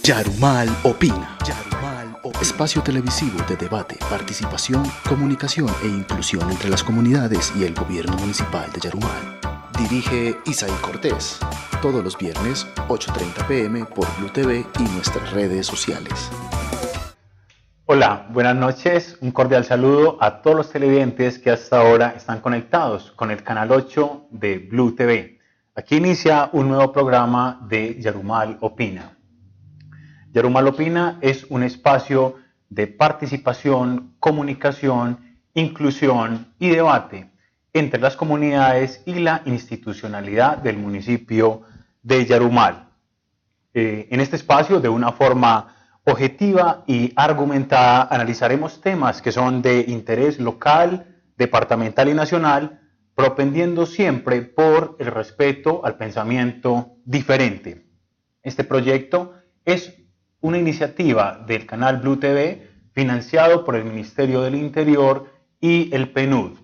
Yarumal Opina. Espacio televisivo de debate, participación, comunicación e inclusión entre las comunidades y el gobierno municipal de Yarumal. Dirige Isaí Cortés. Todos los viernes, 8:30 p.m. por Blue TV y nuestras redes sociales. Hola, buenas noches. Un cordial saludo a todos los televidentes que hasta ahora están conectados con el canal 8 de Blue TV. Aquí inicia un nuevo programa de Yarumal Opina. Yarumal Opina es un espacio de participación, comunicación, inclusión y debate entre las comunidades y la institucionalidad del municipio de Yarumal. En este espacio, de una forma objetiva y argumentada, analizaremos temas que son de interés local, departamental y nacional, propendiendo siempre por el respeto al pensamiento diferente. Este proyecto es una iniciativa del canal Blue TV financiado por el Ministerio del Interior y el PNUD.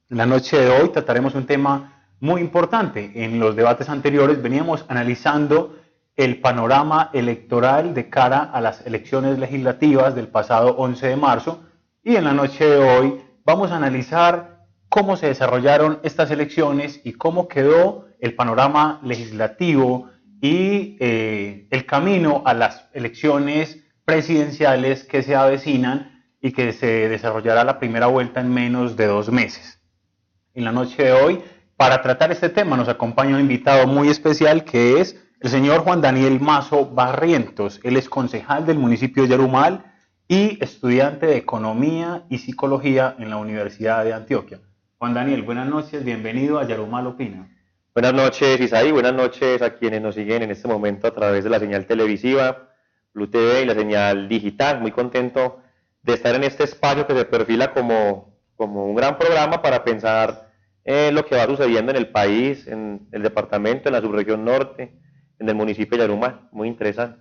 La noche de hoy trataremos un tema muy importante. En los debates anteriores veníamos analizando el panorama electoral de cara a las elecciones legislativas del pasado 11 de marzo y en la noche de hoy vamos a analizar cómo se desarrollaron estas elecciones y cómo quedó el panorama legislativo y el camino a las elecciones presidenciales que se avecinan y que se desarrollará la primera vuelta en menos de 2 meses. En la noche de hoy, para tratar este tema, nos acompaña un invitado muy especial que es el señor Juan Daniel Mazo Barrientos. Él es concejal del municipio de Yarumal y estudiante de Economía y Psicología en la Universidad de Antioquia. Juan Daniel, buenas noches, bienvenido a Yarumal Opina. Buenas noches, Isaí, buenas noches a quienes nos siguen en este momento a través de la señal televisiva, Blue TV y la señal digital. Muy contento de estar en este espacio que se perfila como un gran programa para pensar lo que va sucediendo en el país, en el departamento, en la subregión norte, en el municipio de Yarumal. Muy interesante.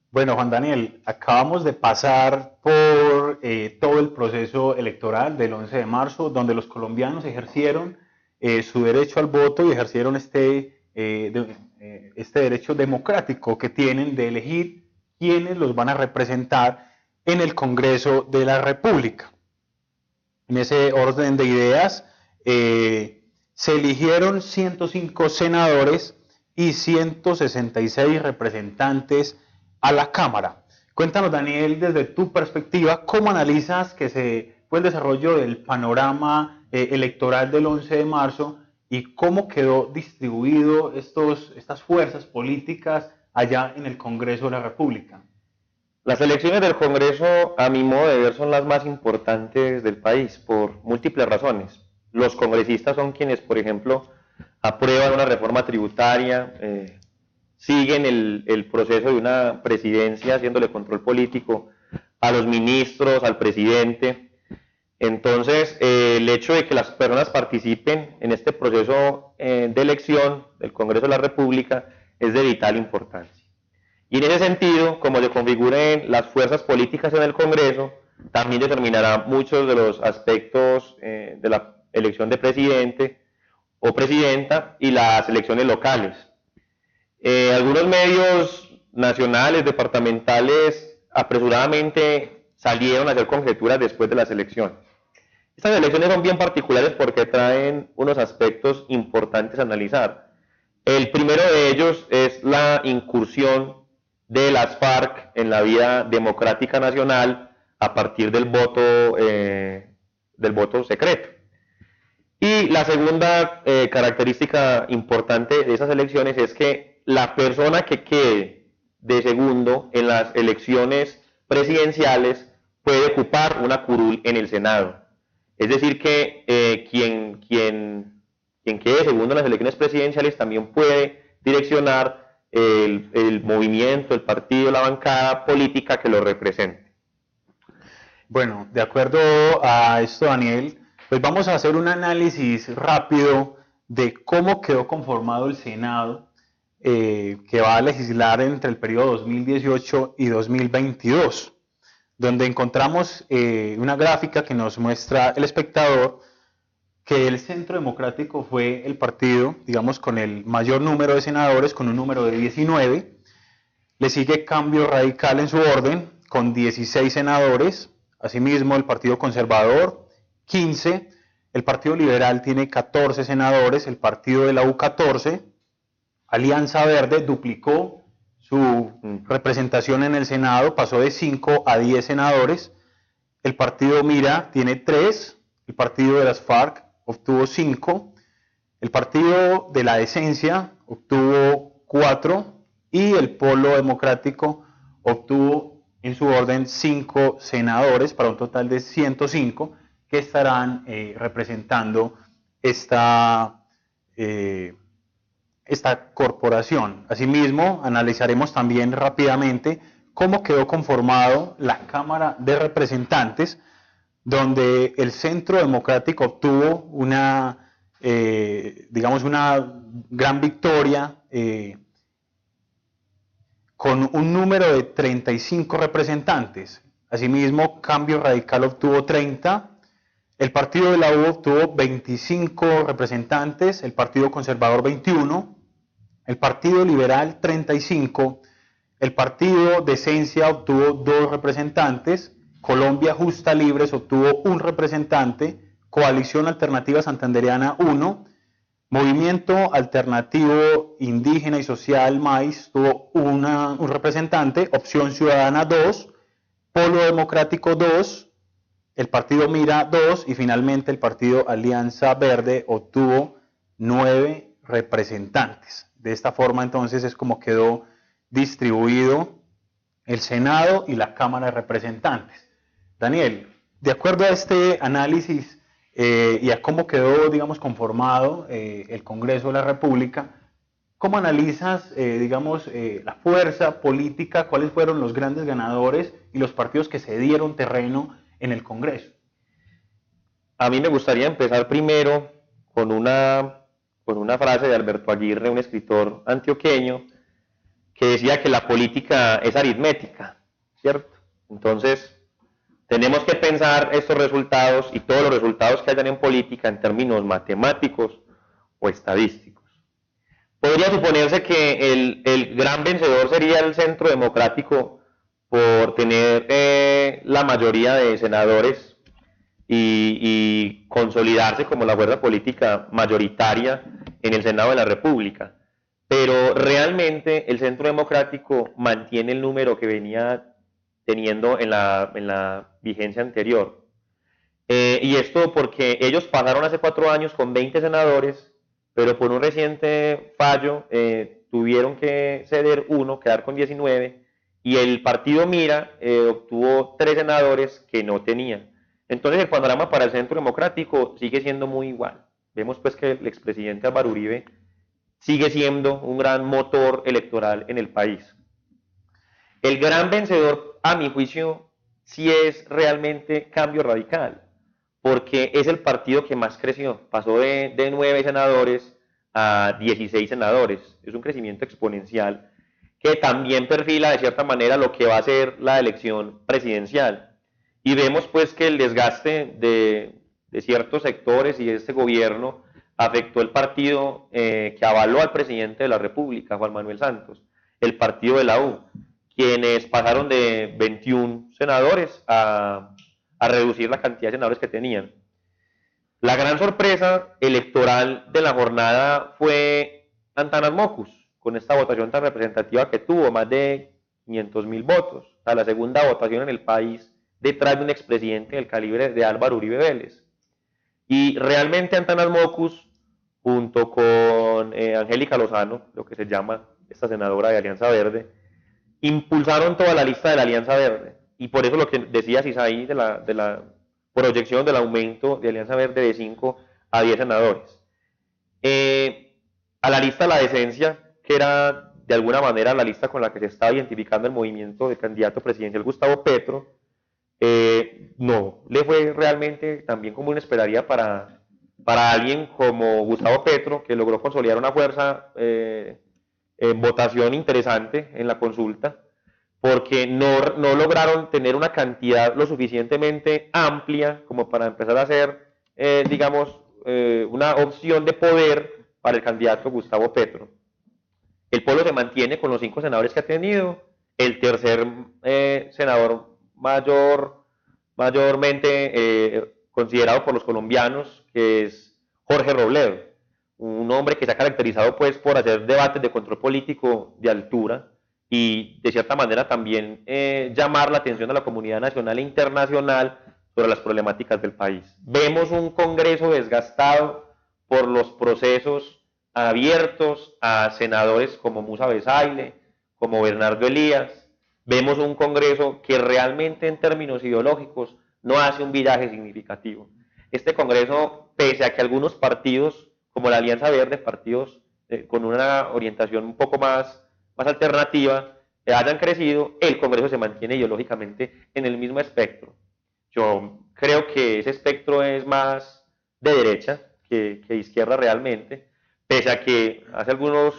Bueno, Juan Daniel, acabamos de pasar por todo el proceso electoral del 11 de marzo, donde los colombianos ejercieron su derecho al voto y ejercieron este derecho democrático que tienen de elegir quiénes los van a representar en el Congreso de la República. En ese orden de ideas, se eligieron 105 senadores y 166 representantes a la Cámara. Cuéntanos, Daniel, desde tu perspectiva, ¿cómo analizas que fue el desarrollo del panorama electoral del 11 de marzo y cómo quedó distribuido estas fuerzas políticas allá en el Congreso de la República? Las elecciones del Congreso, a mi modo de ver, son las más importantes del país por múltiples razones. Los congresistas son quienes, por ejemplo, aprueban una reforma tributaria, siguen el proceso de una presidencia haciéndole control político a los ministros, al presidente. Entonces, el hecho de que las personas participen en este proceso de elección del Congreso de la República es de vital importancia. Y en ese sentido, como se configuren las fuerzas políticas en el Congreso, también determinará muchos de los aspectos de la elección de presidente o presidenta y las elecciones locales. Algunos medios nacionales, departamentales, apresuradamente salieron a hacer conjeturas después de las elecciones. Estas elecciones son bien particulares porque traen unos aspectos importantes a analizar. El primero de ellos es la incursión de las FARC en la vida democrática nacional a partir del voto secreto. Y la segunda característica importante de esas elecciones es que la persona que quede de segundo en las elecciones presidenciales puede ocupar una curul en el Senado. Es decir, que quien quede segundo en las elecciones presidenciales también puede direccionar el movimiento, el partido, la bancada política que lo represente. Bueno, de acuerdo a esto, Daniel, pues vamos a hacer un análisis rápido de cómo quedó conformado el Senado, que va a legislar entre el periodo 2018 y 2022, donde encontramos una gráfica que nos muestra el espectador que el Centro Democrático fue el partido, digamos, con el mayor número de senadores, con un número de 19, Le sigue Cambio Radical en su orden, con 16 senadores. Asimismo, el Partido Conservador, 15. El Partido Liberal tiene 14 senadores. El Partido de la U, 14. Alianza Verde duplicó su representación en el Senado, pasó de 5 a 10 senadores. El Partido Mira tiene 3. El Partido de las FARC obtuvo 5. El Partido de la Decencia obtuvo 4. Y el Polo Democrático obtuvo en su orden 5 senadores para un total de 105 que estarán representando esta corporación. Asimismo, analizaremos también rápidamente cómo quedó conformado la Cámara de Representantes, donde el Centro Democrático obtuvo una gran victoria con un número de 35 representantes. Asimismo, Cambio Radical obtuvo 30, el Partido de la U obtuvo 25 representantes, el Partido Conservador 21, el Partido Liberal 35, el Partido Decencia obtuvo 2 representantes, Colombia Justa Libres obtuvo 1 representante, Coalición Alternativa Santandereana 1, Movimiento Alternativo Indígena y Social MAIS tuvo un representante, Opción Ciudadana 2, Polo Democrático 2, el Partido Mira 2 y finalmente el Partido Alianza Verde obtuvo 9 representantes. De esta forma entonces es como quedó distribuido el Senado y la Cámara de Representantes. Daniel, de acuerdo a este análisis y a cómo quedó, digamos, conformado el Congreso de la República, ¿cómo analizas, la fuerza política? ¿Cuáles fueron los grandes ganadores y los partidos que se dieron terreno en el Congreso? A mí me gustaría empezar primero con una frase de Alberto Aguirre, un escritor antioqueño, que decía que la política es aritmética, ¿cierto? Entonces, tenemos que pensar estos resultados y todos los resultados que hayan en política en términos matemáticos o estadísticos. Podría suponerse que el gran vencedor sería el Centro Democrático por tener la mayoría de senadores y consolidarse como la fuerza política mayoritaria en el Senado de la República. Pero realmente el Centro Democrático mantiene el número que venía teniendo en la vigencia anterior. Y esto porque ellos pasaron hace 4 años con 20 senadores, pero por un reciente fallo tuvieron que ceder 1, quedar con 19, y el partido Mira obtuvo 3 senadores que no tenía. Entonces el panorama para el Centro Democrático sigue siendo muy igual. Vemos pues que el expresidente Álvaro Uribe sigue siendo un gran motor electoral en el país. El gran vencedor, a mi juicio, sí es realmente Cambio Radical, porque es el partido que más creció, pasó de 9 senadores a 16 senadores, es un crecimiento exponencial que también perfila de cierta manera lo que va a ser la elección presidencial. Y vemos pues que el desgaste de ciertos sectores y de este gobierno afectó el partido que avaló al presidente de la República, Juan Manuel Santos, el partido de la U, quienes pasaron de 21 senadores a reducir la cantidad de senadores que tenían. La gran sorpresa electoral de la jornada fue Antanas Mockus, con esta votación tan representativa que tuvo, más de 500.000 votos, o sea, la segunda votación en el país detrás de un expresidente del calibre de Álvaro Uribe Vélez. Y realmente Antanas Mockus, junto con Angélica Lozano, lo que se llama esta senadora de Alianza Verde, impulsaron toda la lista de la Alianza Verde. Y por eso lo que decías, Isaí, de la proyección del aumento de Alianza Verde de 5 a 10 senadores. A la lista de la Decencia, que era de alguna manera la lista con la que se estaba identificando el movimiento de candidato presidencial Gustavo Petro, no le fue realmente tan bien como uno esperaría para alguien como Gustavo Petro, que logró consolidar una fuerza en votación interesante en la consulta, porque no lograron tener una cantidad lo suficientemente amplia como para empezar a hacer, una opción de poder para el candidato Gustavo Petro. El pueblo se mantiene con los 5 senadores que ha tenido el tercer senador mayormente considerado por los colombianos, que es Jorge Robledo, un hombre que se ha caracterizado pues por hacer debates de control político de altura y de cierta manera también llamar la atención a la comunidad nacional e internacional sobre las problemáticas del país. Vemos un Congreso desgastado por los procesos abiertos a senadores como Musa Besaile, como Bernardo Elías. Vemos un Congreso que realmente en términos ideológicos no hace un viraje significativo. Este Congreso, pese a que algunos partidos, como la Alianza Verde, partidos con una orientación un poco más alternativa, hayan crecido, el Congreso se mantiene ideológicamente en el mismo espectro. Yo creo que ese espectro es más de derecha que de izquierda realmente, pese a que hace algunos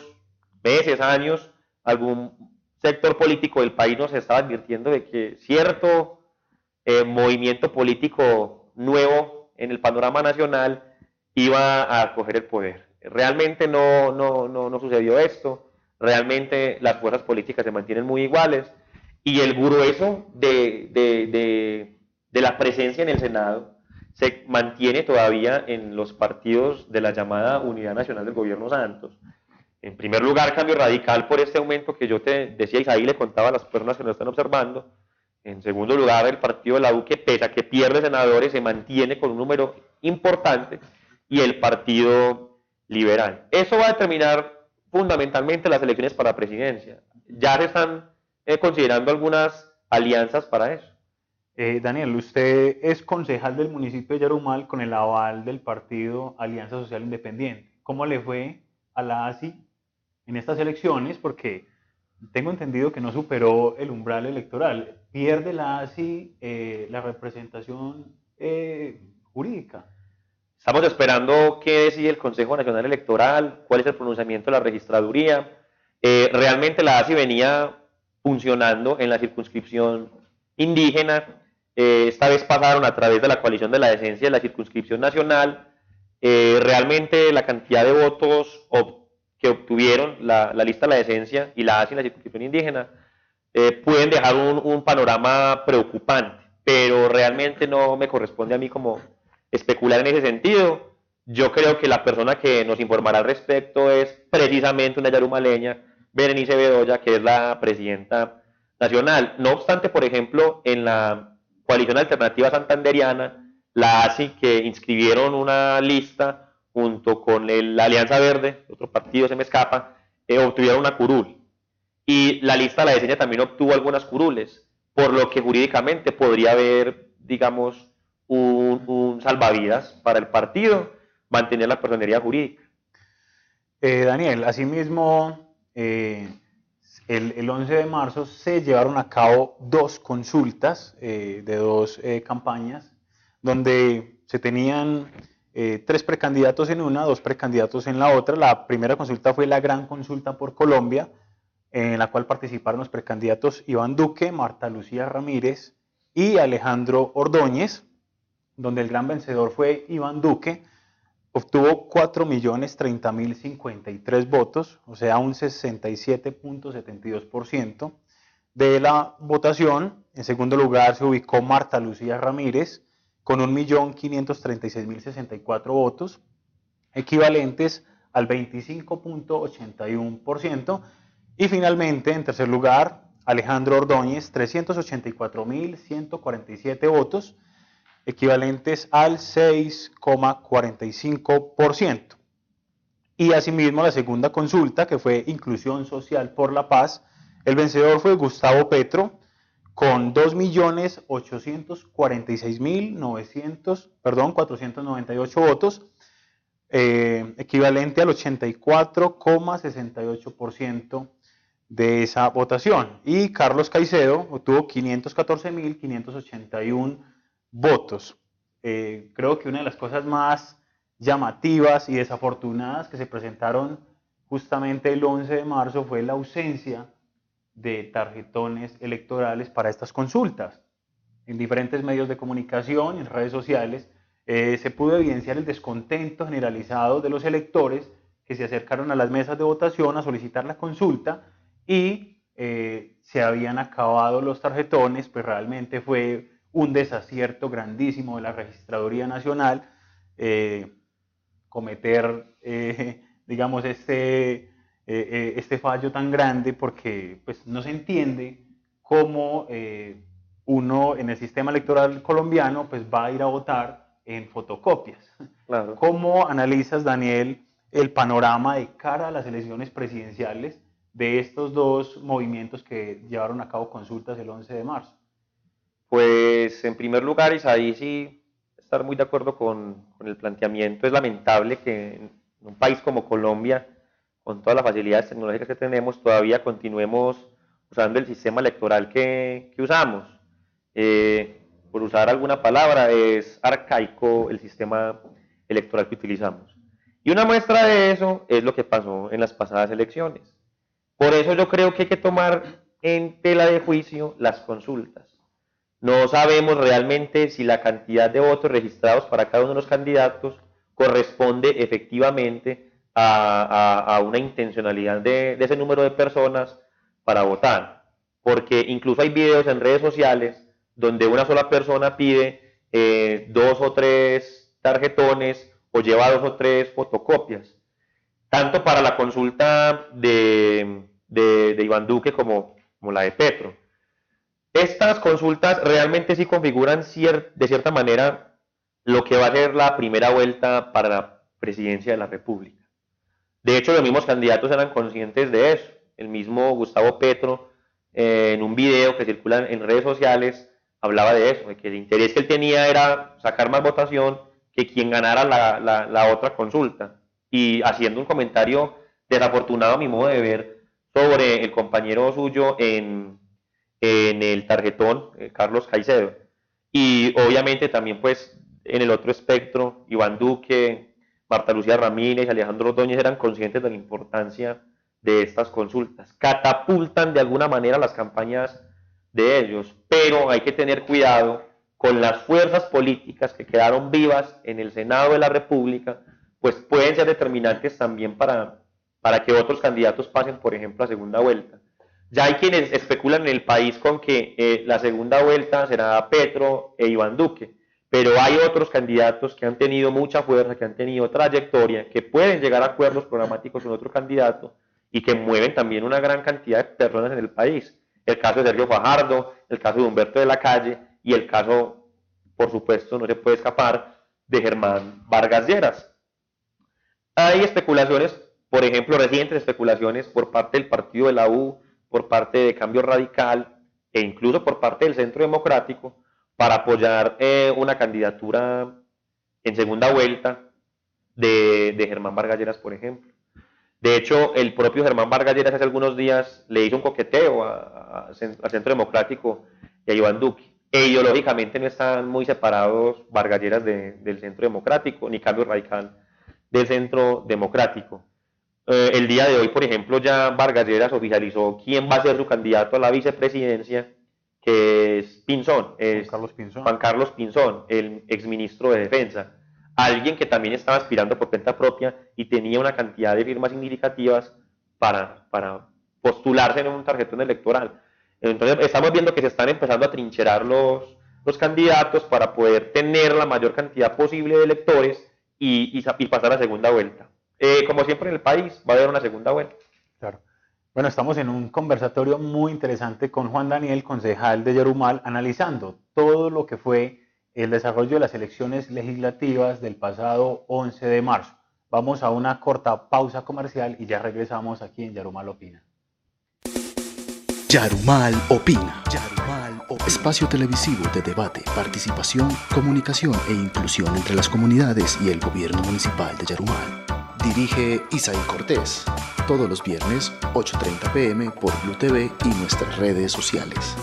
meses, años, algún sector político del país nos estaba advirtiendo de que cierto movimiento político nuevo en el panorama nacional iba a coger el poder. Realmente no sucedió esto, realmente las fuerzas políticas se mantienen muy iguales y el grueso de la presencia en el Senado se mantiene todavía en los partidos de la llamada Unidad Nacional del Gobierno Santos. En primer lugar, Cambio Radical por este aumento que yo te decía, Isaí, le contaba a las personas que nos están observando. En segundo lugar, el partido de la U, que pese a que pierde senadores, se mantiene con un número importante, y el Partido Liberal. Eso va a determinar fundamentalmente las elecciones para presidencia. Ya se están considerando algunas alianzas para eso. Daniel, usted es concejal del municipio de Yarumal con el aval del partido Alianza Social Independiente. ¿Cómo le fue a la ASI en estas elecciones? Porque tengo entendido que no superó el umbral electoral. ¿Pierde la ASI la representación jurídica? Estamos esperando qué decide el Consejo Nacional Electoral, cuál es el pronunciamiento de la registraduría. Realmente la ASI venía funcionando en la circunscripción indígena. Esta vez pasaron a través de la coalición de la decencia de la circunscripción nacional. Realmente la cantidad de votos que obtuvieron la lista de la decencia y la ASI en la circunscripción indígena pueden dejar un panorama preocupante, pero realmente no me corresponde a mí como especular en ese sentido. Yo creo que la persona que nos informará al respecto es precisamente una yarumaleña, Berenice Bedoya, que es la presidenta nacional. No obstante, por ejemplo, en la coalición alternativa santanderiana, la ASI, que inscribieron una lista junto con la Alianza Verde, otro partido se me escapa, obtuvieron una curul. Y la lista de la decencia también obtuvo algunas curules, por lo que jurídicamente podría haber, digamos, un salvavidas para el partido, mantener la personería jurídica. Daniel, asimismo, el 11 de marzo se llevaron a cabo dos consultas de dos campañas, donde se tenían tres precandidatos en una, dos precandidatos en la otra. La primera consulta fue la Gran Consulta por Colombia, en la cual participaron los precandidatos Iván Duque, Marta Lucía Ramírez y Alejandro Ordóñez, donde el gran vencedor fue Iván Duque. Obtuvo 4.030.053 votos, o sea, un 67.72% de la votación. En segundo lugar se ubicó Marta Lucía Ramírez con 1.536.064 votos, equivalentes al 25.81%. Y finalmente, en tercer lugar, Alejandro Ordóñez, 384.147 votos, equivalentes al 6,45%. Y asimismo la segunda consulta, que fue Inclusión Social por la Paz, el vencedor fue Gustavo Petro con 2.846.498 votos, equivalente al 84,68% de esa votación. Y Carlos Caicedo obtuvo 514.581 votos. Creo que una de las cosas más llamativas y desafortunadas que se presentaron justamente el 11 de marzo fue la ausencia de tarjetones electorales para estas consultas. En diferentes medios de comunicación, en redes sociales, se pudo evidenciar el descontento generalizado de los electores que se acercaron a las mesas de votación a solicitar la consulta y se habían acabado los tarjetones, pues realmente fue un desacierto grandísimo de la Registraduría Nacional cometer, digamos, este fallo tan grande, porque pues, no se entiende cómo uno en el sistema electoral colombiano pues, va a ir a votar en fotocopias. Claro. ¿Cómo analizas, Daniel, el panorama de cara a las elecciones presidenciales de estos dos movimientos que llevaron a cabo consultas el 11 de marzo? Pues en primer lugar, Isaí, sí, estar muy de acuerdo con el planteamiento. Es lamentable que en un país como Colombia, con todas las facilidades tecnológicas que tenemos, todavía continuemos usando el sistema electoral que usamos. Por usar alguna palabra, es arcaico el sistema electoral que utilizamos. Y una muestra de eso es lo que pasó en las pasadas elecciones. Por eso yo creo que hay que tomar en tela de juicio las consultas. No sabemos realmente si la cantidad de votos registrados para cada uno de los candidatos corresponde efectivamente a una intencionalidad de ese número de personas para votar. Porque incluso hay videos en redes sociales donde una sola persona pide 2 o 3 tarjetones o lleva 2 o 3 fotocopias. Tanto para la consulta de Iván Duque como la de Petro. Estas consultas realmente sí configuran de cierta manera lo que va a ser la primera vuelta para la presidencia de la República. De hecho, los mismos candidatos eran conscientes de eso. El mismo Gustavo Petro, en un video que circula en redes sociales, hablaba de eso, de que el interés que él tenía era sacar más votación que quien ganara la otra consulta. Y haciendo un comentario desafortunado a mi modo de ver sobre el compañero suyo en el tarjetón, Carlos Caicedo. Y obviamente también pues en el otro espectro, Iván Duque, Marta Lucía Ramírez, Alejandro Ordóñez eran conscientes de la importancia de estas consultas. Catapultan de alguna manera las campañas de ellos, pero hay que tener cuidado con las fuerzas políticas que quedaron vivas en el Senado de la República, pues pueden ser determinantes también para que otros candidatos pasen, por ejemplo, a segunda vuelta. Ya hay quienes especulan en el país con que la segunda vuelta será Petro e Iván Duque, pero hay otros candidatos que han tenido mucha fuerza, que han tenido trayectoria, que pueden llegar a acuerdos programáticos con otro candidato y que mueven también una gran cantidad de personas en el país. El caso de Sergio Fajardo, el caso de Humberto de la Calle y el caso, por supuesto, no se puede escapar, de Germán Vargas Lleras. Hay especulaciones, por ejemplo, recientes especulaciones por parte del partido de la U, por parte de Cambio Radical e incluso por parte del Centro Democrático para apoyar una candidatura en segunda vuelta de Germán Vargas Lleras, por ejemplo. De hecho, el propio Germán Vargas Lleras hace algunos días le hizo un coqueteo al Centro Democrático y a Iván Duque. E ideológicamente no están muy separados Vargas Lleras del Centro Democrático, ni Cambio Radical del Centro Democrático. El día de hoy, por ejemplo, ya Vargas Lleras oficializó quién va a ser su candidato a la vicepresidencia, que es Pinzón, Juan Carlos Pinzón, el exministro de Defensa. Alguien que también estaba aspirando por cuenta propia y tenía una cantidad de firmas significativas para postularse en un tarjetón electoral. Entonces estamos viendo que se están empezando a trincherar los candidatos para poder tener la mayor cantidad posible de electores y pasar a segunda vuelta. Como siempre en el país, va a haber una segunda vuelta. Claro. Bueno, estamos en un conversatorio muy interesante con Juan Daniel, concejal de Yarumal, analizando todo lo que fue el desarrollo de las elecciones legislativas del pasado 11 de marzo. Vamos a una corta pausa comercial y ya regresamos aquí en Yarumal Opina. Yarumal Opina. Espacio televisivo de debate, participación, comunicación e inclusión entre las comunidades y el gobierno municipal de Yarumal. Dirige Isaí Cortés. Todos los viernes, 8:30 p.m. por Blue TV y nuestras redes sociales.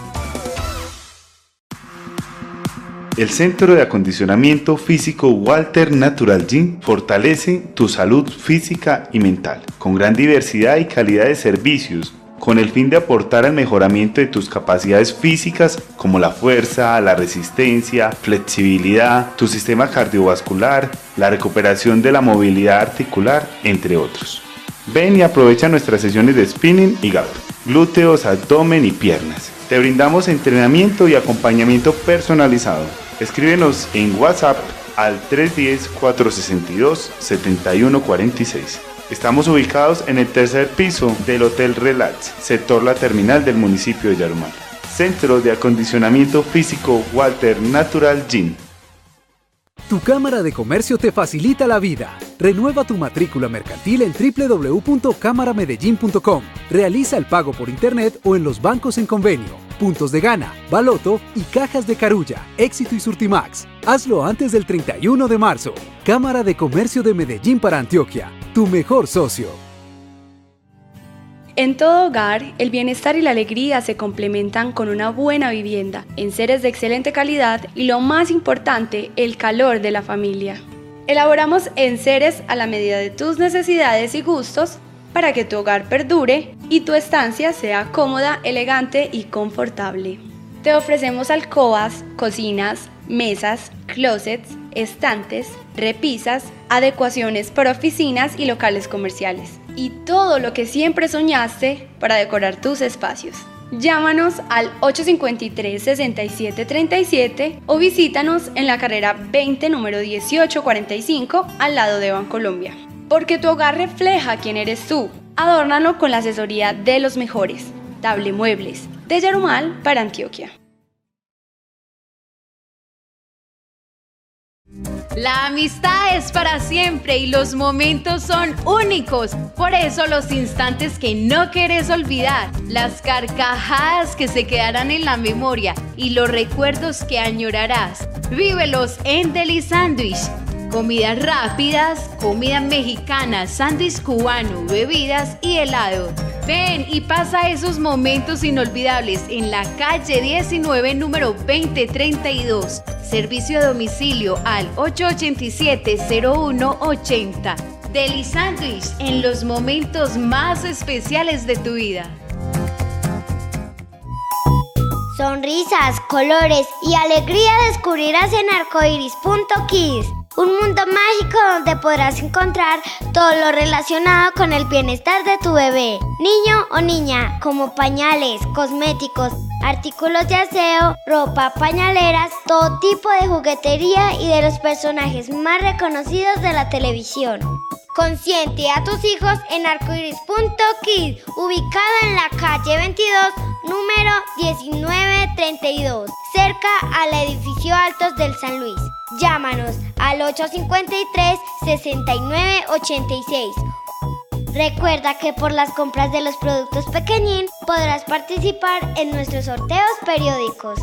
El Centro de Acondicionamiento Físico Walter Natural Gym fortalece tu salud física y mental, con gran diversidad y calidad de servicios, con el fin de aportar al mejoramiento de tus capacidades físicas como la fuerza, la resistencia, flexibilidad, tu sistema cardiovascular, la recuperación de la movilidad articular, entre otros. Ven y aprovecha nuestras sesiones de spinning y gap. glúteos, abdomen y piernas. Te brindamos entrenamiento y acompañamiento personalizado. Escríbenos en WhatsApp al 310-462-7146. Estamos ubicados en el tercer piso del Hotel Relax, sector La Terminal del municipio de Yarumal. Centro de Acondicionamiento Físico Walter Natural Gym. Tu Cámara de Comercio te facilita la vida. Renueva tu matrícula mercantil en www.cámaramedellín.com. Realiza el pago por internet o en los bancos en convenio. Puntos de Gana, Baloto y cajas de Carulla, Éxito y Surtimax. Hazlo antes del 31 de marzo. Cámara de Comercio de Medellín para Antioquia. Tu mejor socio. En todo hogar, el bienestar y la alegría se complementan con una buena vivienda, enseres de excelente calidad y lo más importante, el calor de la familia. Elaboramos enseres a la medida de tus necesidades y gustos para que tu hogar perdure y tu estancia sea cómoda, elegante y confortable. Te ofrecemos alcobas, cocinas, mesas, closets, estantes, repisas, adecuaciones para oficinas y locales comerciales. Y todo lo que siempre soñaste para decorar tus espacios. Llámanos al 853-6737 o visítanos en la carrera 20, número 1845, al lado de Bancolombia. Porque tu hogar refleja quién eres tú. Adórnalo con la asesoría de los mejores. Table Muebles, de Yarumal para Antioquia. La amistad es para siempre y los momentos son únicos. Por eso los instantes que no quieres olvidar, las carcajadas que se quedarán en la memoria y los recuerdos que añorarás, vívelos en Deli Sandwich. Comidas rápidas, comida mexicana, sándwich cubano, bebidas y helado. Ven y pasa esos momentos inolvidables en la calle 19, número 2032. Servicio a domicilio al 887-0180. Deli Sandwich, en los momentos más especiales de tu vida. Sonrisas, colores y alegría descubrirás en arcoiris.kids. Un mundo mágico donde podrás encontrar todo lo relacionado con el bienestar de tu bebé, niño o niña, como pañales, cosméticos, artículos de aseo, ropa, pañaleras, todo tipo de juguetería y de los personajes más reconocidos de la televisión. Consiente a tus hijos en arcoiris.kids, ubicado en la calle 22, número 1932, cerca al edificio Altos del San Luis. Llámanos al 853-6986. Recuerda que por las compras de los productos Pequeñín podrás participar en nuestros sorteos periódicos.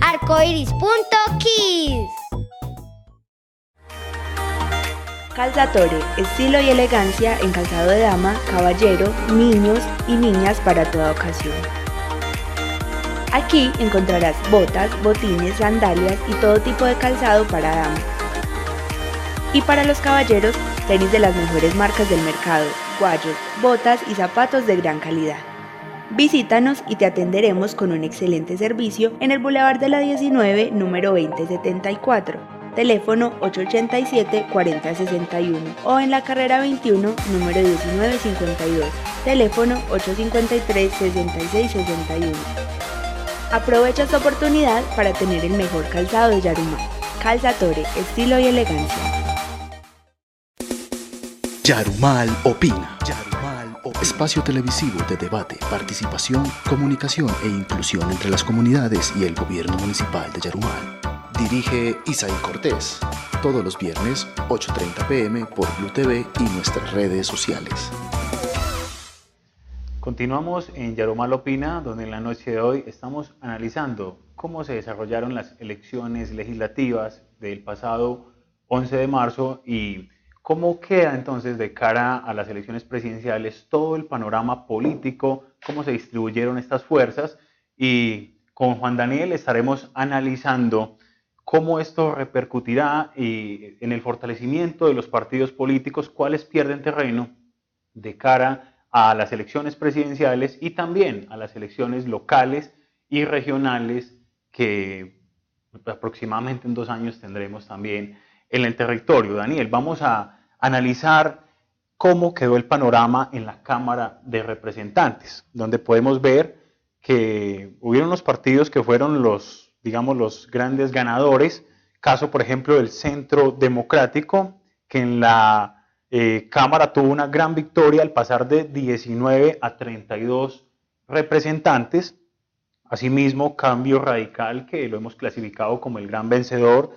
arcoiris.kids. Calzatore, estilo y elegancia en calzado de dama, caballero, niños y niñas para toda ocasión. Aquí encontrarás botas, botines, sandalias y todo tipo de calzado para dama. Y para los caballeros, tenis de las mejores marcas del mercado, guayos, botas y zapatos de gran calidad. Visítanos y te atenderemos con un excelente servicio en el Boulevard de la 19, número 2074. Teléfono 887-4061 o en la carrera 21, número 1952. Teléfono 853-6661. Aprovecha esta oportunidad para tener el mejor calzado de Yarumal. Calzatore, estilo y elegancia. Yarumal opina. Espacio televisivo de debate, participación, comunicación e inclusión entre las comunidades y el gobierno municipal de Yarumal. Dirige Isaí Cortés. Todos los viernes, 8:30 p.m. por Blue TV y nuestras redes sociales. Continuamos en Yarumal Opina, donde en la noche de hoy estamos analizando cómo se desarrollaron las elecciones legislativas del pasado 11 de marzo y cómo queda entonces de cara a las elecciones presidenciales todo el panorama político, cómo se distribuyeron estas fuerzas, y con Juan Daniel estaremos analizando cómo esto repercutirá en el fortalecimiento de los partidos políticos, cuáles pierden terreno de cara a las elecciones presidenciales y también a las elecciones locales y regionales que aproximadamente en 2 años tendremos también en el territorio. Daniel, vamos a analizar cómo quedó el panorama en la Cámara de Representantes, donde podemos ver que hubieron unos partidos que fueron los grandes ganadores, caso por ejemplo del Centro Democrático, que en la Cámara tuvo una gran victoria al pasar de 19 a 32 representantes. Asimismo, Cambio Radical, que lo hemos clasificado como el gran vencedor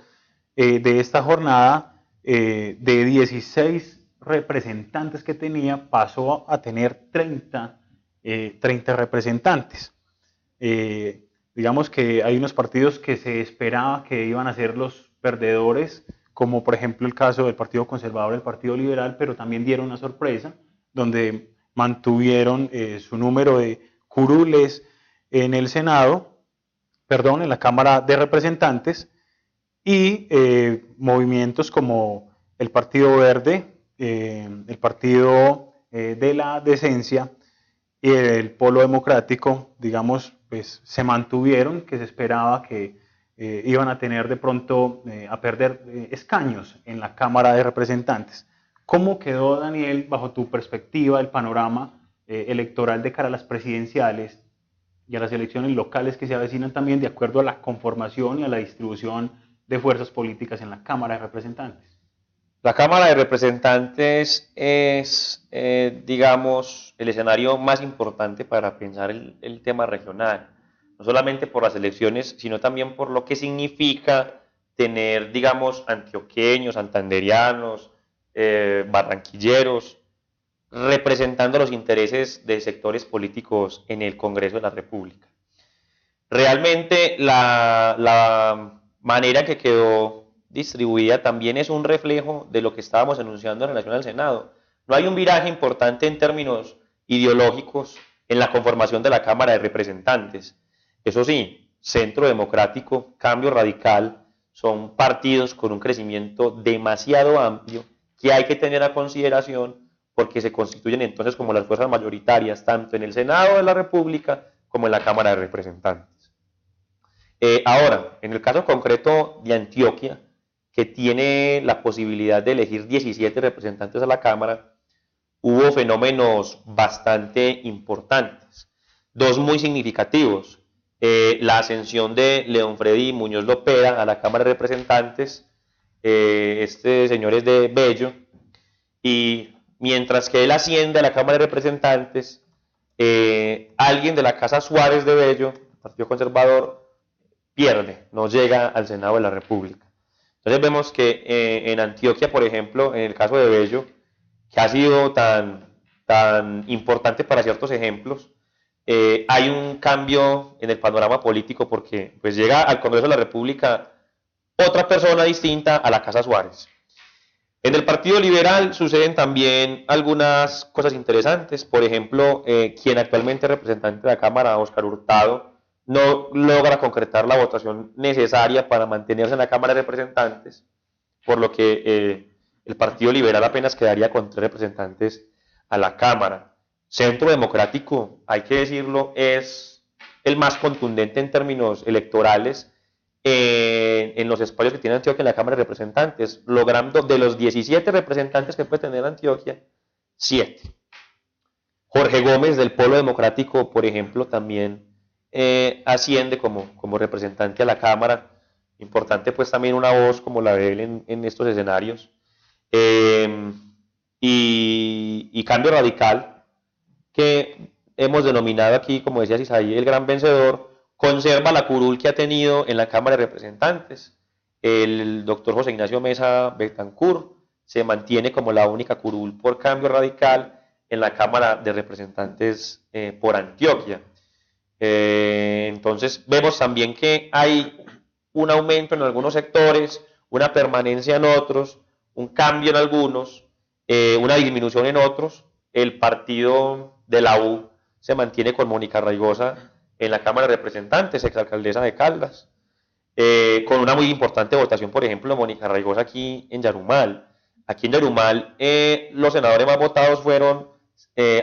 de esta jornada, de 16 representantes que tenía, pasó a tener 30 representantes. Digamos que hay unos partidos que se esperaba que iban a ser los perdedores, como por ejemplo el caso del Partido Conservador y el Partido Liberal, pero también dieron una sorpresa, donde mantuvieron su número de curules en el Senado, en la Cámara de Representantes, y movimientos como el Partido Verde, el Partido de la Decencia y el Polo Democrático, pues se mantuvieron, que se esperaba que iban a tener de pronto a perder escaños en la Cámara de Representantes. ¿Cómo quedó, Daniel, bajo tu perspectiva, el panorama electoral de cara a las presidenciales y a las elecciones locales que se avecinan también, de acuerdo a la conformación y a la distribución de fuerzas políticas en la Cámara de Representantes? La Cámara de Representantes es, digamos, el escenario más importante para pensar el tema regional, no solamente por las elecciones, sino también por lo que significa tener, digamos, antioqueños, santanderianos, barranquilleros, representando los intereses de sectores políticos en el Congreso de la República. Realmente la manera que quedó distribuida también es un reflejo de lo que estábamos enunciando en relación al Senado. No hay un viraje importante en términos ideológicos en la conformación de la Cámara de Representantes. Eso sí, Centro Democrático, Cambio Radical, son partidos con un crecimiento demasiado amplio que hay que tener a consideración, porque se constituyen entonces como las fuerzas mayoritarias, tanto en el Senado de la República como en la Cámara de Representantes. Ahora, en el caso concreto de Antioquia, que tiene la posibilidad de elegir 17 representantes a la Cámara, hubo fenómenos bastante importantes, dos muy significativos. La ascensión de León Freddy Muñoz Lopera a la Cámara de Representantes, este señor es de Bello, y mientras que él asciende a la Cámara de Representantes, alguien de la Casa Suárez de Bello, Partido Conservador, pierde, no llega al Senado de la República. Entonces vemos que en Antioquia, por ejemplo, en el caso de Bello, que ha sido tan importante para ciertos ejemplos, hay un cambio en el panorama político, porque pues llega al Congreso de la República otra persona distinta a la Casa Suárez. En el Partido Liberal suceden también algunas cosas interesantes. Por ejemplo, quien actualmente es representante de la Cámara, Óscar Hurtado, no logra concretar la votación necesaria para mantenerse en la Cámara de Representantes, por lo que el Partido Liberal apenas quedaría con 3 representantes a la Cámara. Centro Democrático, hay que decirlo, es el más contundente en términos electorales en los espacios que tiene Antioquia en la Cámara de Representantes, logrando de los 17 representantes que puede tener Antioquia, 7. Jorge Gómez del Polo Democrático, por ejemplo, también asciende como representante a la Cámara. Importante pues también una voz como la de él en estos escenarios. Y Cambio Radical, que hemos denominado aquí, como decía Isaí, el gran vencedor, conserva la curul que ha tenido en la Cámara de Representantes. El doctor José Ignacio Mesa Betancur se mantiene como la única curul por Cambio Radical en la Cámara de Representantes por Antioquia. Entonces vemos también que hay un aumento en algunos sectores, una permanencia en otros, un cambio en algunos, una disminución en otros. El partido de la U se mantiene con Mónica Raigosa en la Cámara de Representantes, exalcaldesa de Caldas, con una muy importante votación, por ejemplo, Mónica Raigosa aquí en Yarumal. Aquí en Yarumal los senadores más votados fueron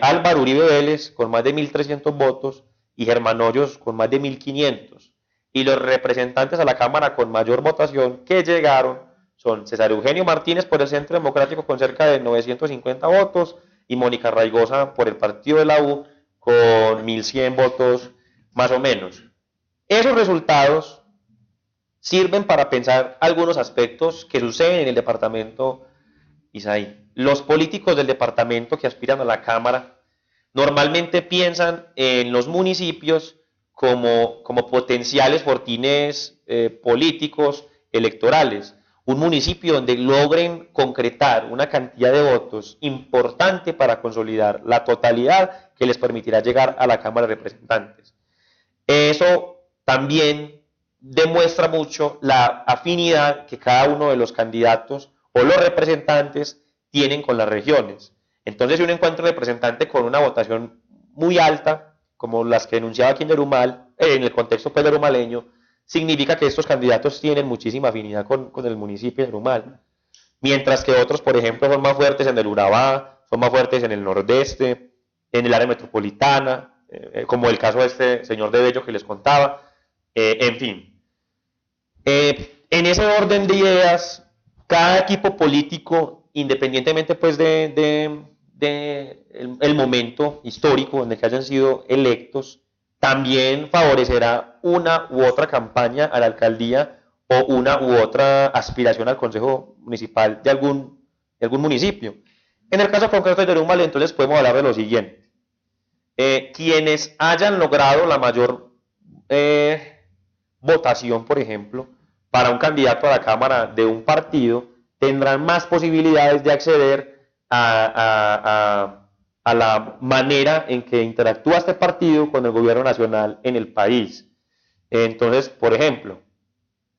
Álvaro Uribe Vélez con más de 1.300 votos y Germán Hoyos con más de 1.500. Y los representantes a la Cámara con mayor votación que llegaron son César Eugenio Martínez por el Centro Democrático con cerca de 950 votos y Mónica Raigosa por el partido de la U con 1100 votos más o menos. Esos resultados sirven para pensar algunos aspectos que suceden en el departamento Isaí. Los políticos del departamento que aspiran a la Cámara normalmente piensan en los municipios como potenciales fortines políticos electorales. Un municipio donde logren concretar una cantidad de votos importante para consolidar la totalidad que les permitirá llegar a la Cámara de Representantes. Eso también demuestra mucho la afinidad que cada uno de los candidatos o los representantes tienen con las regiones. Entonces, si uno encuentra un representante con una votación muy alta, como las que denunciaba aquí en Yarumal, en el contexto yarumaleño, significa que estos candidatos tienen muchísima afinidad con el municipio de Yarumal. Mientras que otros, por ejemplo, son más fuertes en el Urabá, son más fuertes en el Nordeste, en el área metropolitana, como el caso de este señor de Bello que les contaba, en fin. En ese orden de ideas, cada equipo político, independientemente pues el momento histórico en el que hayan sido electos, también favorecerá una u otra campaña a la alcaldía o una u otra aspiración al consejo municipal de algún municipio. En el caso concreto de Yarumal, entonces podemos hablar de lo siguiente. Quienes hayan logrado la mayor votación, por ejemplo, para un candidato a la Cámara de un partido, tendrán más posibilidades de acceder a la manera en que interactúa este partido con el gobierno nacional en el país. Entonces, por ejemplo,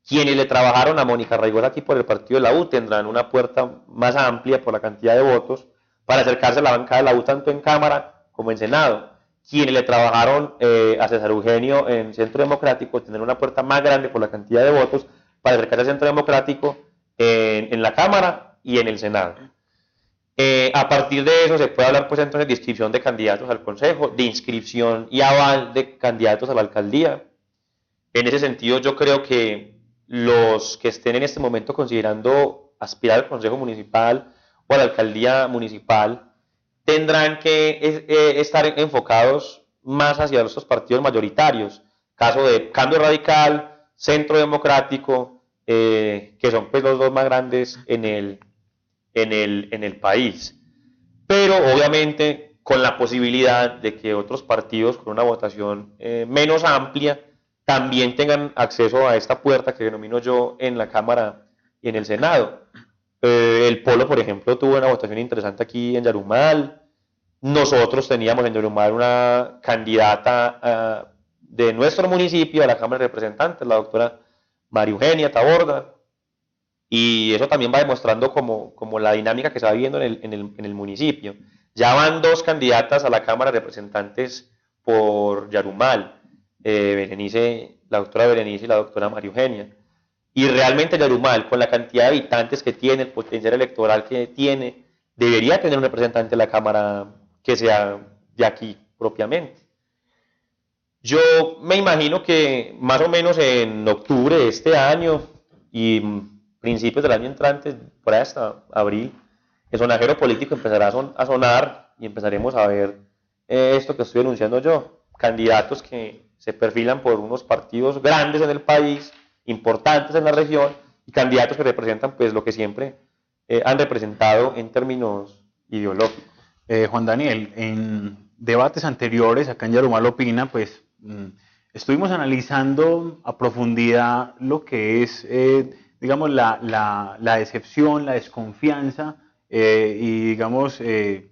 quienes le trabajaron a Mónica Raigosa aquí por el partido de la U tendrán una puerta más amplia por la cantidad de votos para acercarse a la bancada de la U tanto en Cámara como en Senado. Quienes le trabajaron a César Eugenio en Centro Democrático tendrán una puerta más grande por la cantidad de votos para acercarse al Centro Democrático en la Cámara y en el Senado. A partir de eso se puede hablar pues entonces de inscripción de candidatos al Consejo, de inscripción y aval de candidatos a la alcaldía. En ese sentido yo creo que los que estén en este momento considerando aspirar al Consejo Municipal o a la alcaldía municipal tendrán que estar enfocados más hacia estos partidos mayoritarios, caso de Cambio Radical, Centro Democrático, que son pues los dos más grandes en el país. Pero obviamente con la posibilidad de que otros partidos con una votación menos amplia también tengan acceso a esta puerta que denomino yo en la Cámara y en el Senado. El Polo, por ejemplo, tuvo una votación interesante aquí en Yarumal. Nosotros teníamos en Yarumal una candidata de nuestro municipio a la Cámara de Representantes, la doctora María Eugenia Taborda, y eso también va demostrando como la dinámica que se va viviendo en el municipio. Ya van dos candidatas a la Cámara de Representantes por Yarumal, la doctora Berenice y la doctora María Eugenia. Y realmente Yarumal, con la cantidad de habitantes que tiene, el potencial electoral que tiene, debería tener un representante en la Cámara que sea de aquí propiamente. Yo me imagino que más o menos en octubre de este año y principios del año entrante, por ahí hasta abril, el sonajero político empezará a sonar y empezaremos a ver esto que estoy denunciando yo. Candidatos que se perfilan por unos partidos grandes en el país, importantes en la región, y candidatos que representan pues lo que siempre han representado en términos ideológicos. Juan Daniel, en debates anteriores acá en Yarumal Opina, pues estuvimos analizando a profundidad lo que es, digamos, la decepción, la desconfianza y, digamos,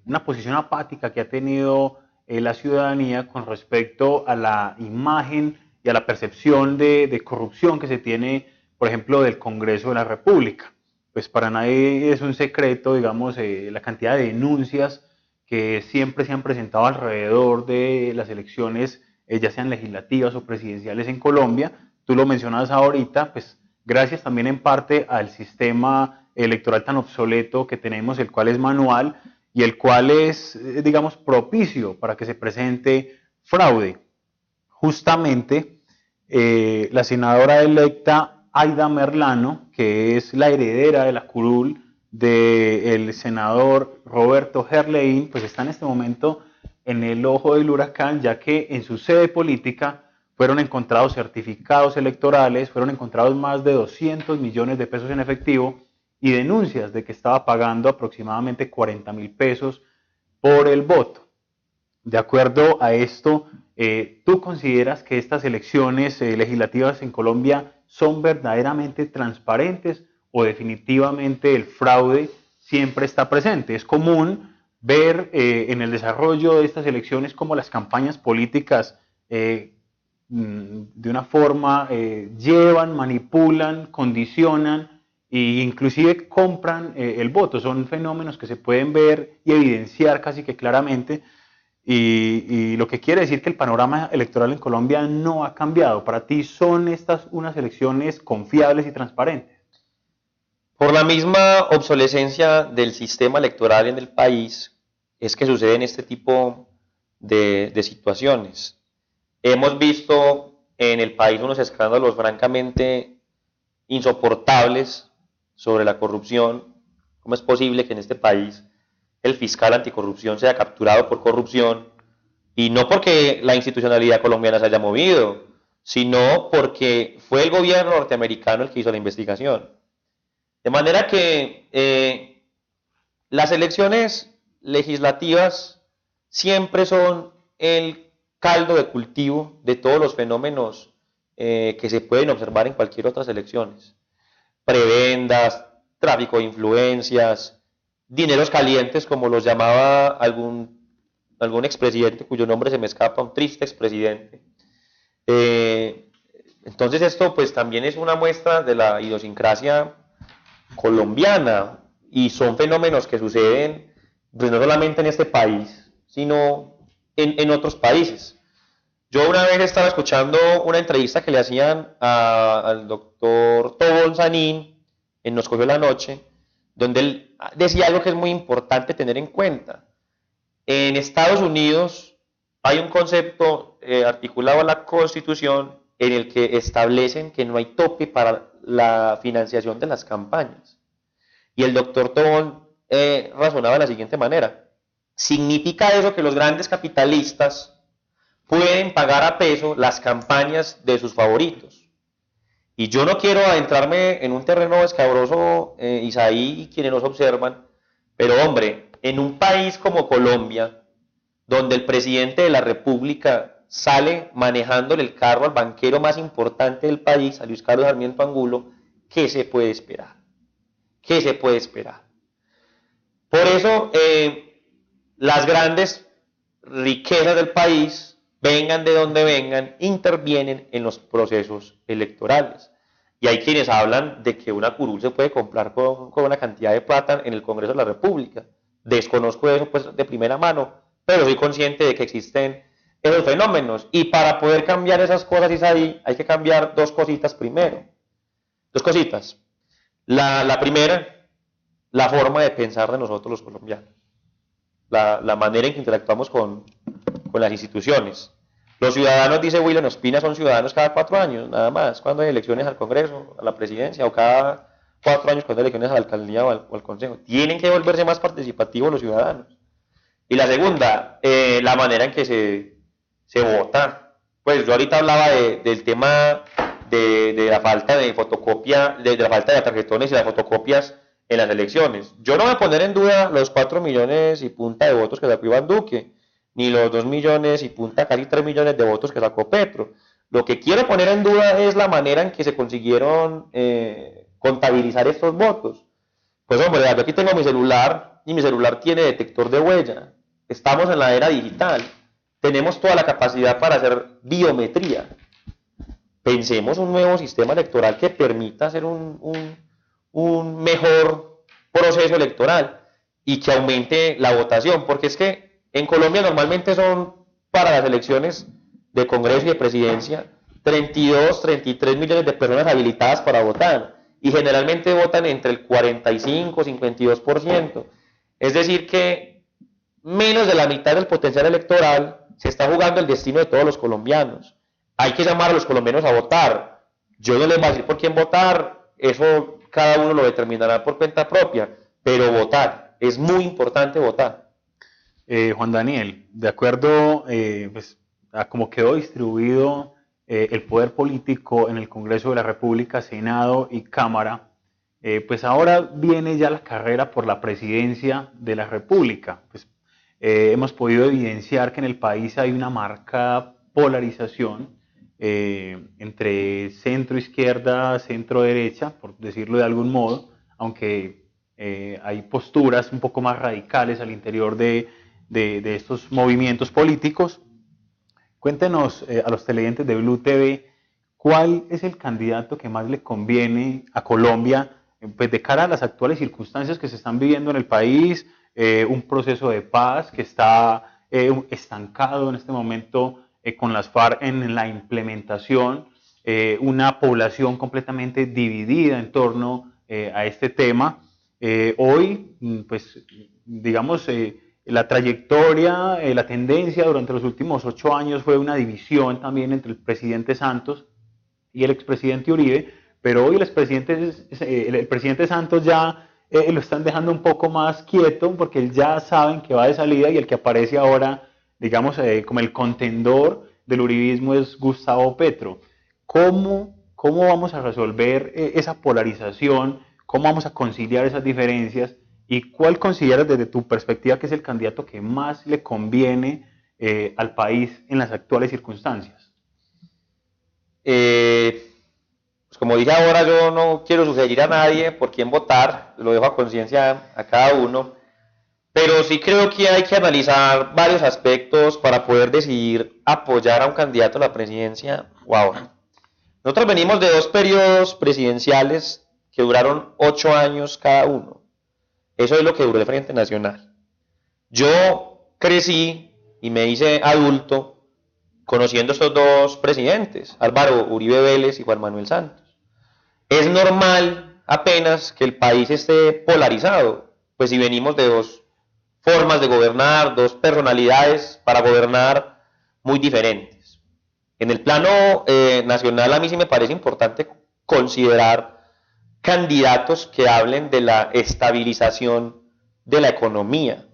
una posición apática que ha tenido la ciudadanía con respecto a la imagen y a la percepción de corrupción que se tiene, por ejemplo, del Congreso de la República. Pues para nadie es un secreto, digamos, la cantidad de denuncias que siempre se han presentado alrededor de las elecciones, ya sean legislativas o presidenciales en Colombia. Tú lo mencionabas ahorita, pues gracias también en parte al sistema electoral tan obsoleto que tenemos, el cual es manual y el cual es, digamos, propicio para que se presente fraude. Justamente, la senadora electa Aida Merlano, que es la heredera de la curul del senador Roberto Gerlein, pues está en este momento en el ojo del huracán, ya que en su sede política fueron encontrados certificados electorales, fueron encontrados más de 200 millones de pesos en efectivo y denuncias de que estaba pagando aproximadamente 40.000 pesos por el voto. De acuerdo a esto, ¿tú consideras que estas elecciones legislativas en Colombia son verdaderamente transparentes o definitivamente el fraude siempre está presente? Es común ver en el desarrollo de estas elecciones cómo las campañas políticas de una forma llevan, manipulan, condicionan e inclusive compran el voto. Son fenómenos que se pueden ver y evidenciar casi que claramente. Y lo que quiere decir que el panorama electoral en Colombia no ha cambiado. Para ti, ¿son estas unas elecciones confiables y transparentes? Por la misma obsolescencia del sistema electoral en el país, es que suceden este tipo de situaciones. Hemos visto en el país unos escándalos francamente insoportables sobre la corrupción. ¿Cómo es posible que en este país el fiscal anticorrupción sea capturado por corrupción? Y no porque la institucionalidad colombiana se haya movido, sino porque fue el gobierno norteamericano el que hizo la investigación. De manera que las elecciones legislativas siempre son el caldo de cultivo de todos los fenómenos que se pueden observar en cualquier otras elecciones. Prebendas, tráfico de influencias, dineros calientes, como los llamaba algún expresidente cuyo nombre se me escapa, un triste expresidente. Entonces esto pues también es una muestra de la idiosincrasia colombiana y son fenómenos que suceden pues no solamente en este país, sino en otros países. Yo una vez estaba escuchando una entrevista que le hacían al doctor Tobón Sanín en Nos Cogió la Noche, donde él decía algo que es muy importante tener en cuenta. En Estados Unidos hay un concepto articulado en la Constitución en el que establecen que no hay tope para la financiación de las campañas. Y el doctor Tobón razonaba de la siguiente manera. ¿Significa eso que los grandes capitalistas pueden pagar a peso las campañas de sus favoritos? Y yo no quiero adentrarme en un terreno escabroso, Isaí y quienes nos observan, pero hombre, en un país como Colombia, donde el presidente de la República sale manejándole el carro al banquero más importante del país, a Luis Carlos Sarmiento Angulo, ¿qué se puede esperar? ¿Qué se puede esperar? Por eso, las grandes riquezas del país, vengan de donde vengan, intervienen en los procesos electorales. Y hay quienes hablan de que una curul se puede comprar con una cantidad de plata en el Congreso de la República. Desconozco eso pues de primera mano, pero soy consciente de que existen esos fenómenos. Y para poder cambiar esas cosas, Isaí, hay que cambiar dos cositas primero. Dos cositas. La primera, la forma de pensar de nosotros los colombianos. La manera en que interactuamos con las instituciones. Los ciudadanos, dice William Ospina, son ciudadanos cada 4 años, nada más, cuando hay elecciones al Congreso, a la presidencia, o cada 4 años cuando hay elecciones a la alcaldía o al Consejo. Tienen que volverse más participativos los ciudadanos. Y la segunda, la manera en que se vota. Pues yo ahorita hablaba del tema de la falta de fotocopia, de la falta de tarjetones y las fotocopias en las elecciones. Yo no voy a poner en duda los 4 millones y punta de votos que sacó Iván Duque, ni los 2 millones y punta, casi 3 millones de votos que sacó Petro. Lo que quiero poner en duda es la manera en que se consiguieron contabilizar estos votos. Pues hombre, yo aquí tengo mi celular y mi celular tiene detector de huella. Estamos en la era digital. Tenemos toda la capacidad para hacer biometría. Pensemos un nuevo sistema electoral que permita hacer un mejor proceso electoral y que aumente la votación, porque es que en Colombia normalmente son para las elecciones de Congreso y de Presidencia 32, 33 millones de personas habilitadas para votar y generalmente votan entre el 45 y 52%. Es decir que menos de la mitad del potencial electoral se está jugando el destino de todos los colombianos. Hay que llamar a los colombianos a votar. Yo no les voy a decir por quién votar, eso cada uno lo determinará por cuenta propia, pero votar, es muy importante votar. Juan Daniel, de acuerdo pues, a cómo quedó distribuido el poder político en el Congreso de la República, Senado y Cámara, pues ahora viene ya la carrera por la presidencia de la República. Pues, hemos podido evidenciar que en el país hay una marcada polarización entre centro-izquierda, centro-derecha, por decirlo de algún modo, aunque hay posturas un poco más radicales al interior de estos movimientos políticos. Cuéntenos a los televidentes de Blue TV, ¿cuál es el candidato que más le conviene a Colombia pues de cara a las actuales circunstancias que se están viviendo en el país, un proceso de paz que está estancado en este momento con las FARC en la implementación, una población completamente dividida en torno a este tema? Hoy, pues, digamos, la trayectoria, la tendencia durante los últimos 8 años fue una división también entre el presidente Santos y el expresidente Uribe, pero hoy el presidente Santos ya lo están dejando un poco más quieto porque ya saben que va de salida y el que aparece ahora, digamos, como el contendor del uribismo es Gustavo Petro. ¿Cómo vamos a resolver esa polarización? ¿Cómo vamos a conciliar esas diferencias? ¿Y cuál consideras desde tu perspectiva que es el candidato que más le conviene al país en las actuales circunstancias? Pues como dije ahora, yo no quiero sugerir a nadie por quién votar, lo dejo a conciencia a cada uno, pero sí creo que hay que analizar varios aspectos para poder decidir apoyar a un candidato a la presidencia o a otro. Nosotros venimos de 2 periodos presidenciales que duraron 8 años cada uno. Eso es lo que duró el Frente Nacional. Yo crecí y me hice adulto conociendo estos 2 presidentes, Álvaro Uribe Vélez y Juan Manuel Santos. Es normal apenas que el país esté polarizado, pues si venimos de 2 formas de gobernar, 2 personalidades para gobernar muy diferentes. En el plano nacional a mí sí me parece importante considerar candidatos que hablen de la estabilización de la economía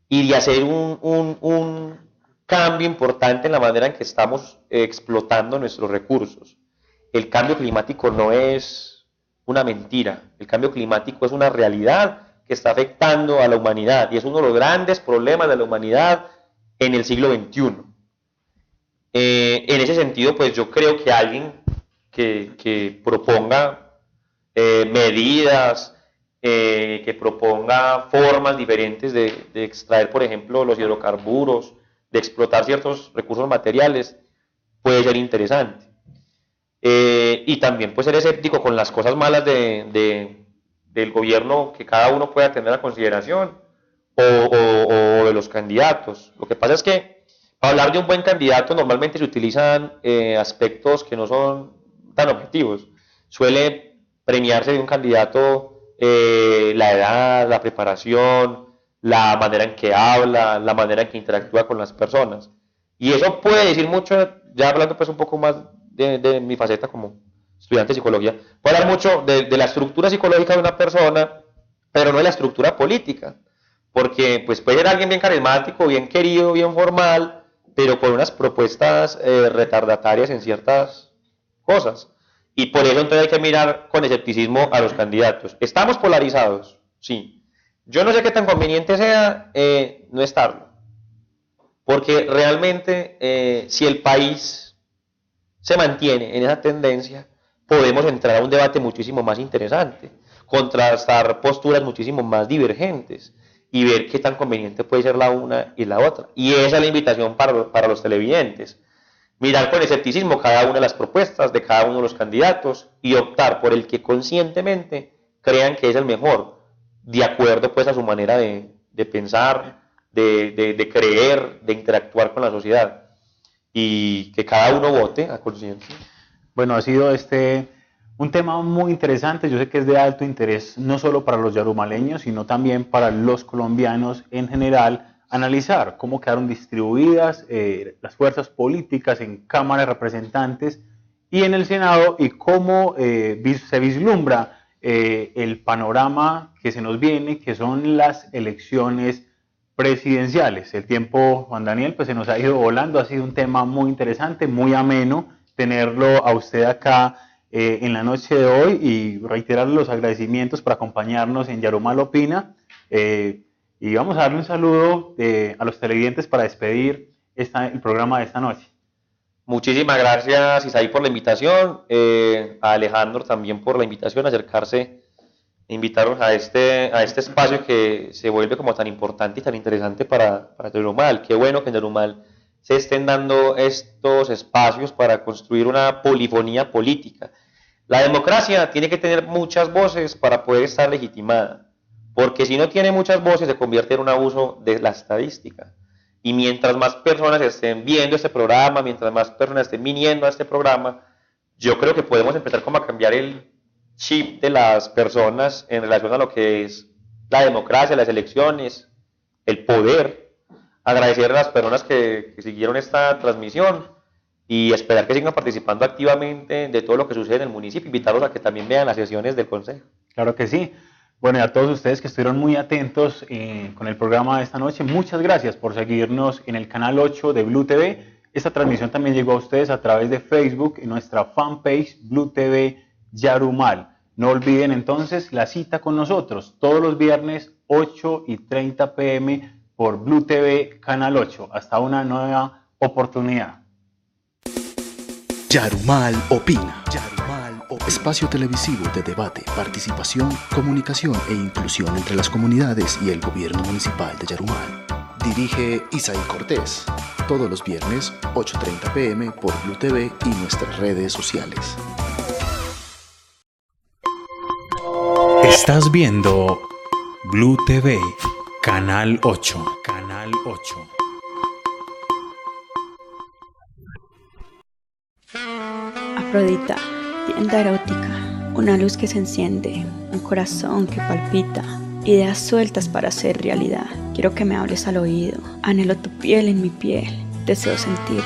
y de hacer un cambio importante en la manera en que estamos explotando nuestros recursos. El cambio climático no es una mentira, el cambio climático es una realidad que está afectando a la humanidad y es uno de los grandes problemas de la humanidad en el siglo XXI. En ese sentido, pues yo creo que alguien que proponga medidas, que proponga formas diferentes de extraer, por ejemplo, los hidrocarburos, de explotar ciertos recursos materiales, puede ser interesante. Y también puede ser escéptico con las cosas malas del gobierno que cada uno pueda tener a consideración o de los candidatos. Lo que pasa es que para hablar de un buen candidato normalmente se utilizan aspectos que no son tan objetivos. Suele premiarse de un candidato la edad, la preparación, la manera en que habla, la manera en que interactúa con las personas. Y eso puede decir mucho, ya hablando pues un poco más de mi faceta como estudiante de psicología, puede hablar mucho de la estructura psicológica de una persona, pero no de la estructura política. Porque pues puede ser alguien bien carismático, bien querido, bien formal, pero con unas propuestas retardatarias en ciertas cosas. Y por eso entonces hay que mirar con escepticismo a los candidatos. ¿Estamos polarizados? Sí. Yo no sé qué tan conveniente sea no estarlo. Porque realmente si el país se mantiene en esa tendencia, podemos entrar a un debate muchísimo más interesante, contrastar posturas muchísimo más divergentes y ver qué tan conveniente puede ser la una y la otra. Y esa es la invitación para los televidentes. Mirar con escepticismo cada una de las propuestas de cada uno de los candidatos y optar por el que conscientemente crean que es el mejor, de acuerdo pues a su manera de pensar, de creer, de interactuar con la sociedad. Y que cada uno vote a conciencia. Bueno, ha sido un tema muy interesante. Yo sé que es de alto interés no solo para los yarumaleños, sino también para los colombianos en general, analizar cómo quedaron distribuidas las fuerzas políticas en Cámara de Representantes y en el Senado, y cómo se vislumbra el panorama que se nos viene, que son las elecciones presidenciales. El tiempo, Juan Daniel, pues se nos ha ido volando, ha sido un tema muy interesante, muy ameno tenerlo a usted acá en la noche de hoy, y reiterarle los agradecimientos por acompañarnos en Yarumal Opina, y vamos a darle un saludo a los televidentes para despedir el programa de esta noche. Muchísimas gracias, Isaí, por la invitación, a Alejandro también por la invitación, a acercarse, invitarnos a este espacio que se vuelve como tan importante y tan interesante para Yarumal. Qué bueno que en Yarumal se estén dando estos espacios para construir una polifonía política. La democracia tiene que tener muchas voces para poder estar legitimada, porque si no tiene muchas voces se convierte en un abuso de la estadística. Y mientras más personas estén viendo este programa, mientras más personas estén viniendo a este programa, yo creo que podemos empezar como a cambiar el chip de las personas en relación a lo que es la democracia, las elecciones, el poder. Agradecer a las personas que siguieron esta transmisión y esperar que sigan participando activamente de todo lo que sucede en el municipio, invitarlos a que también vean las sesiones del Consejo. Claro que sí. Bueno, y a todos ustedes que estuvieron muy atentos con el programa de esta noche, muchas gracias por seguirnos en el canal 8 de Blue TV. Esta transmisión también llegó a ustedes a través de Facebook en nuestra fanpage Blue TV Yarumal. No olviden entonces la cita con nosotros todos los viernes 8:30 p.m. por Blue TV Canal 8. Hasta una nueva oportunidad. Yarumal Opina. Espacio televisivo de debate, participación, comunicación e inclusión entre las comunidades y el gobierno municipal de Yarumal. Dirige Isaí Cortés. Todos los viernes 8:30 p.m. por Blue TV y nuestras redes sociales. Estás viendo Blue TV, Canal 8. Canal 8. Afrodita, tienda erótica, una luz que se enciende, un corazón que palpita, ideas sueltas para hacer realidad. Quiero que me hables al oído, anhelo tu piel en mi piel, deseo sentirte.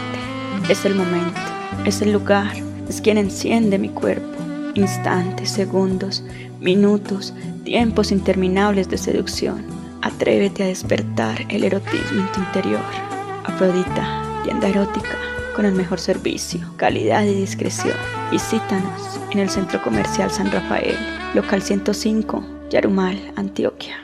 Es el momento, es el lugar, es quien enciende mi cuerpo. Instantes, segundos, minutos, tiempos interminables de seducción. Atrévete a despertar el erotismo en tu interior. Afrodita, tienda erótica, con el mejor servicio, calidad y discreción. Visítanos en el Centro Comercial San Rafael, local 105, Yarumal, Antioquia.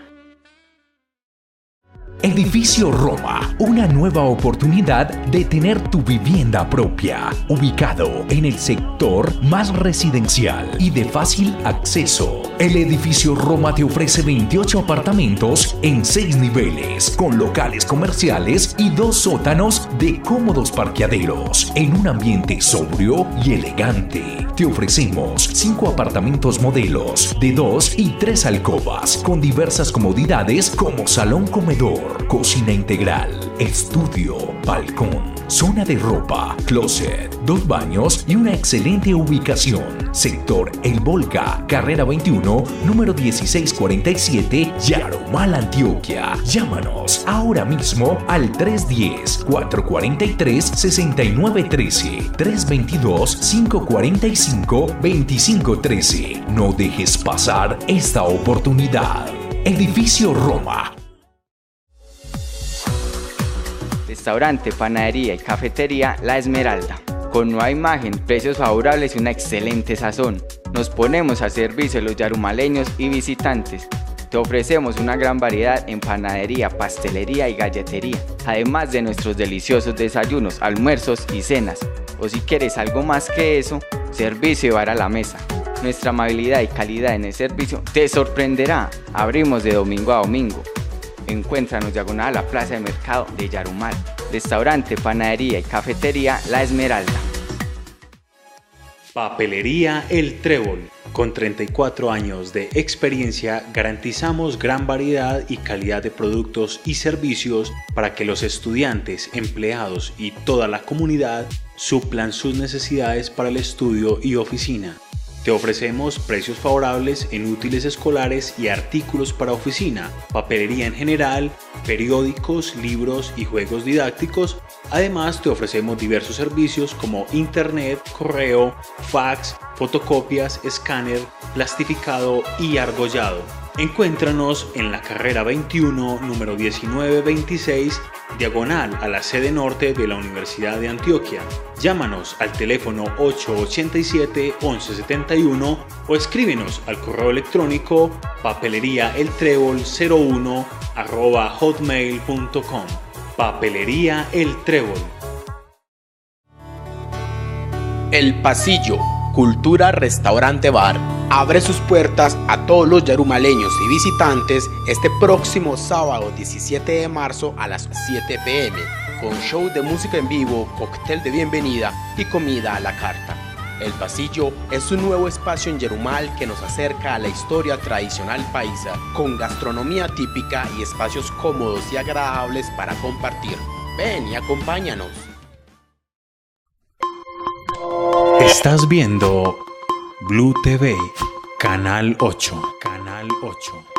Edificio Roma, una nueva oportunidad de tener tu vivienda propia, ubicado en el sector más residencial y de fácil acceso. El Edificio Roma te ofrece 28 apartamentos en 6 niveles, con locales comerciales y 2 sótanos de cómodos parqueaderos, en un ambiente sobrio y elegante. Te ofrecemos 5 apartamentos modelos de 2 y 3 alcobas, con diversas comodidades como salón comedor, cocina integral, estudio, balcón, zona de ropa, closet, 2 baños y una excelente ubicación. Sector El Volca, carrera 21, número 1647, Yarumal, Antioquia. Llámanos ahora mismo al 310-443-6913, 322-545-2513. No dejes pasar esta oportunidad. Edificio Roma. Restaurante, panadería y cafetería La Esmeralda. Con nueva imagen, precios favorables y una excelente sazón. Nos ponemos al servicio de los yarumaleños y visitantes. Te ofrecemos una gran variedad en panadería, pastelería y galletería, además de nuestros deliciosos desayunos, almuerzos y cenas. O si quieres algo más que eso, servicio de bar a la mesa. Nuestra amabilidad y calidad en el servicio te sorprenderá. Abrimos de domingo a domingo. Encuéntranos diagonal a la Plaza de Mercado de Yarumal. Restaurante, panadería y cafetería La Esmeralda. Papelería El Trébol. Con 34 años de experiencia garantizamos gran variedad y calidad de productos y servicios para que los estudiantes, empleados y toda la comunidad suplan sus necesidades para el estudio y oficina. Te ofrecemos precios favorables en útiles escolares y artículos para oficina, papelería en general, periódicos, libros y juegos didácticos. Además, te ofrecemos diversos servicios como internet, correo, fax, fotocopias, escáner, plastificado y argollado. Encuéntranos en la carrera 21, número 1926, diagonal a la sede norte de la Universidad de Antioquia. Llámanos al teléfono 887-1171 o escríbenos al correo electrónico papeleriaeltrébol01@hotmail.com. Papelería El Trébol. El Pasillo, Cultura Restaurante Bar, abre sus puertas a todos los yarumaleños y visitantes este próximo sábado 17 de marzo a las 7 p.m. con show de música en vivo, cóctel de bienvenida y comida a la carta. El Pasillo es un nuevo espacio en Yerumal que nos acerca a la historia tradicional paisa, con gastronomía típica y espacios cómodos y agradables para compartir. Ven y acompáñanos. Estás viendo Blue TV, Canal 8. Canal 8.